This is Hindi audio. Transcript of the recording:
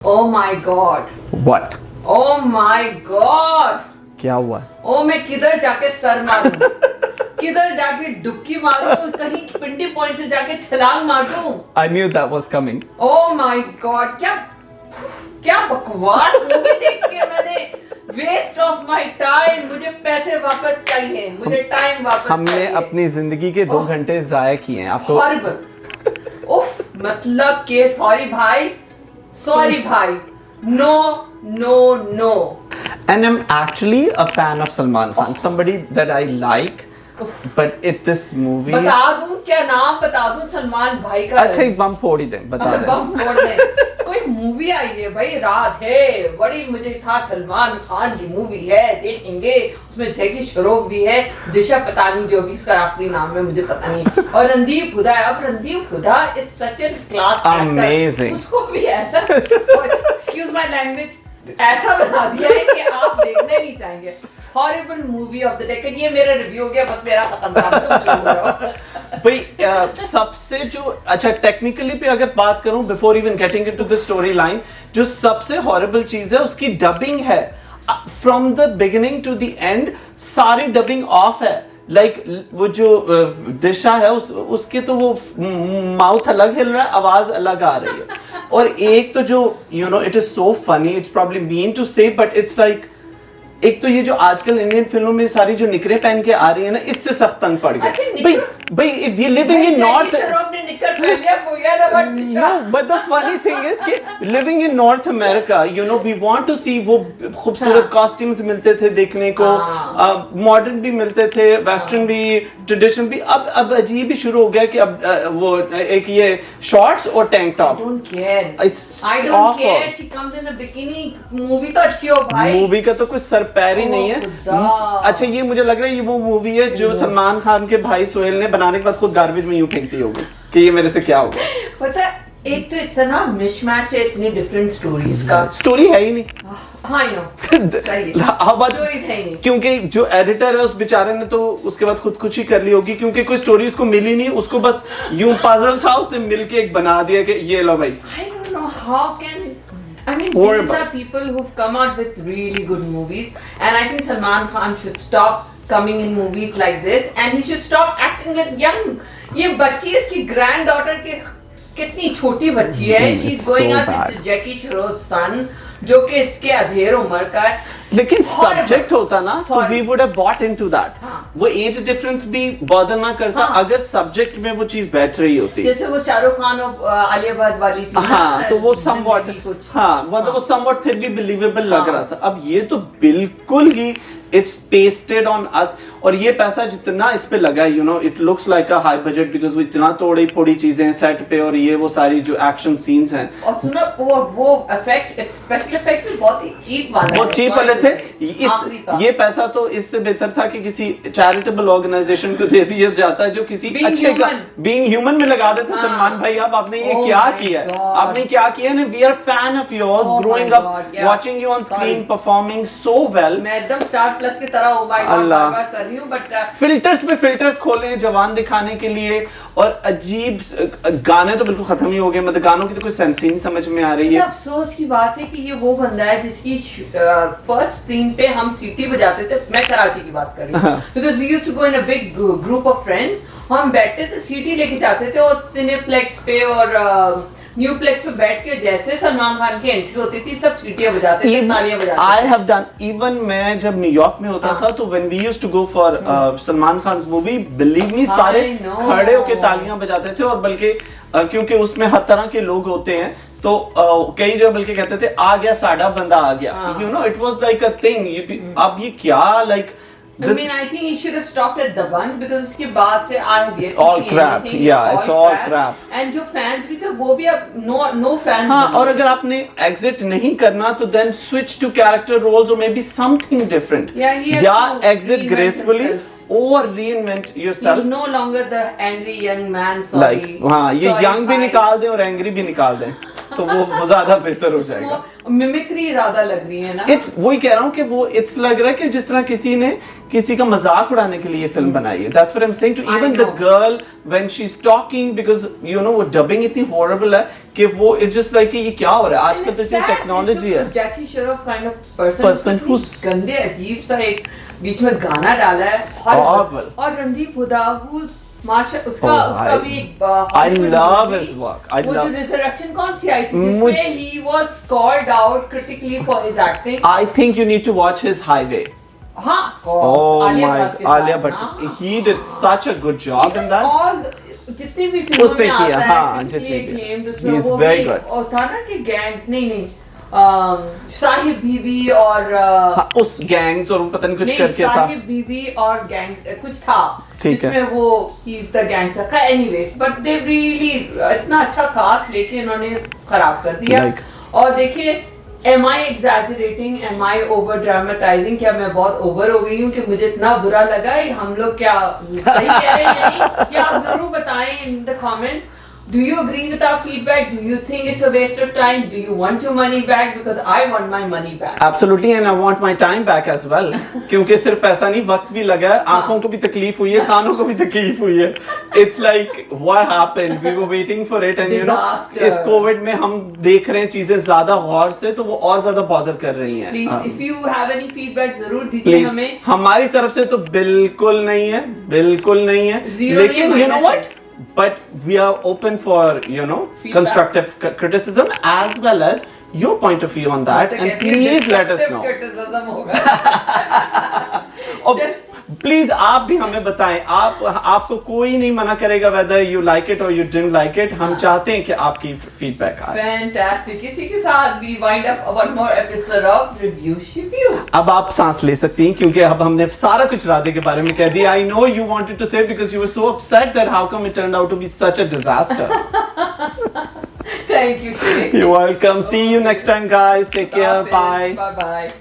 Oh my God. What? Oh my God. क्या हुआ? ओ मैं किधर जाके सर मारूं? किधर जाके डुबकी मारूं? कहीं पिंडी पॉइंट से जाके छलांग मार दूं? I knew that was coming. Oh my God. क्या बकवास मूवी देख के मैंने वेस्ट ऑफ माय टाइम. मुझे पैसे वापस चाहिए. मुझे टाइम वापस हमने चाहिए. अपनी जिंदगी के 2 घंटे जाया किए हैं. आप तो हॉरिबल. उफ मतलब के सॉरी भाई. No. And I'm actually a fan of Salman Khan, somebody that I like, but this movie. बता दूं क्या नाम बता दूं सलमान भाई का? अच्छा एक बम फोड़ ही दें, बता दें. बम फोड़ दें. कोई मूवी आई है भाई राधे. बड़ी मुझे था सलमान खान की मूवी है, देखेंगे. उसमें जैकी श्रॉफ भी है, दिशा पतानी जो भी उसका आखिरी नाम है मुझे पता नहीं, और रणदीप हुडा है. अब Randeep Hooda is such a class actor. Amazing. उसको भी ऐसा एक्सक्यूज माय लैंग्वेज ऐसा बना दिया है कि आप देखने नहीं चाहेंगे. Horrible movie of the decade. ये मेरा रिव्यू हो गया, बस मेरा खत्म था. भाई सबसे जो अच्छा टेक्निकली पे अगर बात करूं before even getting into the storyline, जो सबसे हॉरिबल चीज है उसकी डबिंग है. From the beginning to the end सारी डबिंग ऑफ है. लाइक वो जो दिशा है उसके तो वो माउथ अलग हिल रहा है, आवाज अलग आ रही है. और एक तो जो it is so funny, it's probably mean to say but it's like, एक तो ये जो आजकल इंडियन फिल्मों में सारी जो निकरे पहन के आ रही है ना, इससे सख्त तंग पड़ गए. भाई if you living in North, no but the funny thing is कि living in North America we want to see वो खूबसूरत कॉस्ट्यूम्स मिलते थे देखने को, मॉडर्न भी मिलते थे, वेस्टर्न भी, ट्रेडिशनल भी. अब अजीब ही शुरू हो गया कि अब वो एक ये शॉर्ट्स और tank top. I don't care. She comes in a bikini. Movie तो अच्छी हो भाई. मूवी का तो कुछ सर पैर ही नहीं है. अच्छा ये मुझे लग रहा है ये वो मूवी है जो सलमान खान के भाई सोहेल ने बनाने के बाद खुद गार्बेज में यूं फेंक दी होगी कि ये मेरे से क्या होगा. पता है एक तो इतना मिशमैच है इतनी डिफरेंट स्टोरीज का. स्टोरी है ही नहीं. हाँ नो सही है. स्टोरीज है ही नहीं. क्योंकि जो एडिटर है उस बेचारे ने तो उसके बाद खुद कुछ ही कर ली होगी, क्योंकि कोई स्टोरी उसको मिली नहीं. उसको बस यूं पजल था, उसने मिलके एक बना दिया कि ये लो भाई. I don't know how can these are people who've come out with really good movies, and I think Salman Khan should stop coming in movies like this, and he should stop acting with young. ये बच्ची इसकी granddaughter के कितनी छोटी बच्ची है. She's going out with Jackie Shroff's son, जो कि इसके अधेड़ उम्र का है. लेकिन सब्जेक्ट होता ना तो we would have bought into that. वो एज डिफरेंस भी बॉदर ना करता अगर सब्जेक्ट में वो चीज बैठ रही होती. जैसे वो शाहरुख खान और आलिया भट्ट वाली थी. हाँ तो वो समवॉट, मतलब वो समवॉट फिर भी बिलीवेबल लग रहा था. अब ये तो बिल्कुल ही इट्स पेस्टेड ऑन अस. और ये पैसा जितना इस पे लगा it looks like a high budget because वो इतना तोड़ी फोड़ी चीजें सेट पे, और ये वो सारी जो एक्शन सीन्स हैं. और सुनो वो इफेक्ट स्पेशल इफेक्ट भी बहुत ही चीप वाले. बहुत चीप वाले थे. ये पैसा तो इससे बेहतर था कि किसी चैरिटेबल ऑर्गेनाइजेशन को दे दिया जाता है जो किसी अच्छे का बीइंग ह्यूमन में लगा देते. सलमान भाई अब आपने ये क्या किया है? आपने क्या किया है? We are fan of yours, growing up watching you on screen performing so well. मैं एकदम स्टार प्लस की तरह ओ माय गॉड बार कर रही हूं. बट फिल्टर्स पे फिल्टर्स खोले हैं जवान दिखाने के लिए, और अजीब गाने तो बिल्कुल खत्म ही हो गए. मतलब गानों की तो कोई सेंस ही नहीं समझ में आ रही है. अफसोस की बात है कि ये वो बंदा है जिसकी फर्स्ट सीन पे हम सीटी बजाते थे. मैं कराची की बात कर रही हूँ because we used to go in a big group of friends. हम बैठते थे सीटी लेके जाते थे और सिनेप्लेक्स पे और न्यूप्लेक्स पे बैठ के जैसे सलमान खान की एंट्री होती थी सब सीटियां बजाते थे, तालियां बजाते थे. आई हैव डन इवन मैं जब न्यूयॉर्क में होता था तो when we used to go for Salman Khan's movie, believe me सारे खड़े होके तालियां बजाते थे. और बल्कि क्योंकि उसमें हर तरह के लोग होते हैं तो कई जो बल्कि कहते थे आ गया साडा बंदा आ गया. It was like a thing. अब ये क्या like I mean, I think he should have stopped at the bunch because उसके बाद से I have yet it's all crap. Yeah, it's all crap. And जो fans भी थे वो भी अब no fans. हाँ, और अगर आपने exit नहीं करना तो then switch to character roles or maybe something different. या exit gracefully or reinvent yourself. He's no longer the angry young man. Sorry. Like हाँ, ये young भी निकाल दें और angry भी निकाल दें. तो वो ज्यादा बेहतर हो जाएगा। मिमिक्री ज्यादा लग रही है ना। इट्स वही कह रहा हूँ कि वो इट्स लग रहा है कि जिस तरह किसी ने किसी का मजाक उड़ाने के लिए फिल्म बनाई है। That's what I am saying to even the girl when she is talking, because you know वो डबिंग इतनी हॉरिबल है कि वो इट्स जस्ट लाइक ये क्या हो रहा है आजकल, तो इतनी टेक्नोलॉजी है। Jackie Shroff kind of person who's गंदे अजीब सा एक बीच में गाना डाला है, और रणदीप हुडा माशा उसका भी I love his work. I वो love जो रिजरेक्शन कौन सी आई थी जिसमें he was called out critically for his acting. I think you need to watch his Highway. हाँ, Oh आलिया my, भट्ट के साथ Alia Bhatt, ना। he did such a good job in that. और जितनी भी फिल्मों उसने में किया, आता हाँ, है जितनी भी। acclaimed, उसमें He is वो very भी good. और था ना कि गैंग्स नहीं साहिब बीबी और हाँ, उस गैंग्स और पता नहीं कुछ नहीं, करके था। साहिब बीबी और गैंग कुछ था ठीक है। जिसमें वो ही इज द गैंगस्टर का। एनीवेज बट दे रियली इतना अच्छा कास्ट लेके इन्होंने खराब कर दिया। Like- और देखिए, am I exaggerating, am I over dramatising, क्या मैं बहुत ओवर हो गई हूँ कि मुझे इतना बुरा लगा? हम लोग क्या सही कह रहे हैं या नहीं? या आप जरूर बताएं in the comments. Do you agree with our feedback? Do you think it's a waste of time? Do you want your money back? Because I want my money back. Absolutely, and I want my time back as well. क्योंकि सिर्फ पैसा नहीं, वक्त भी लगा है, आंखों को भी तकलीफ हुई है, कानों को भी तकलीफ हुई है। It's like what happened? We were waiting for it, and you know, Disaster. इस कोविड में हम देख रहे हैं चीजें ज्यादा गौर से, तो वो और ज्यादा बॉदर कर रही हैं। Please, if you have any feedback, जरूर दीजिए प्लीज हमें। हमारी तरफ से तो बिल्कुल नहीं है, बिल्कुल नहीं है। Zero लेकिन नहीं, you know minus what? But we are open for, you know, Feedback. constructive criticism as well as your point of view on that, and please let us know. Criticism होगा। और प्लीज आप भी हमें बताएं, आपको कोई नहीं मना करेगा whether you like it or you didn't like it। हम चाहते हैं कि आपकी फीडबैक आए। Fantastic। इसी के साथ we wind up one more episode of Review Shiview। अब आप सांस ले सकती हैं क्योंकि अब हमने सारा कुछ राधे के बारे में कह दिया। I know you wanted to say because you were so upset that how come it turned out to be such a disaster। Thank you, Shiview। You're welcome। See you next time, guys। Take care। Bye। Bye bye।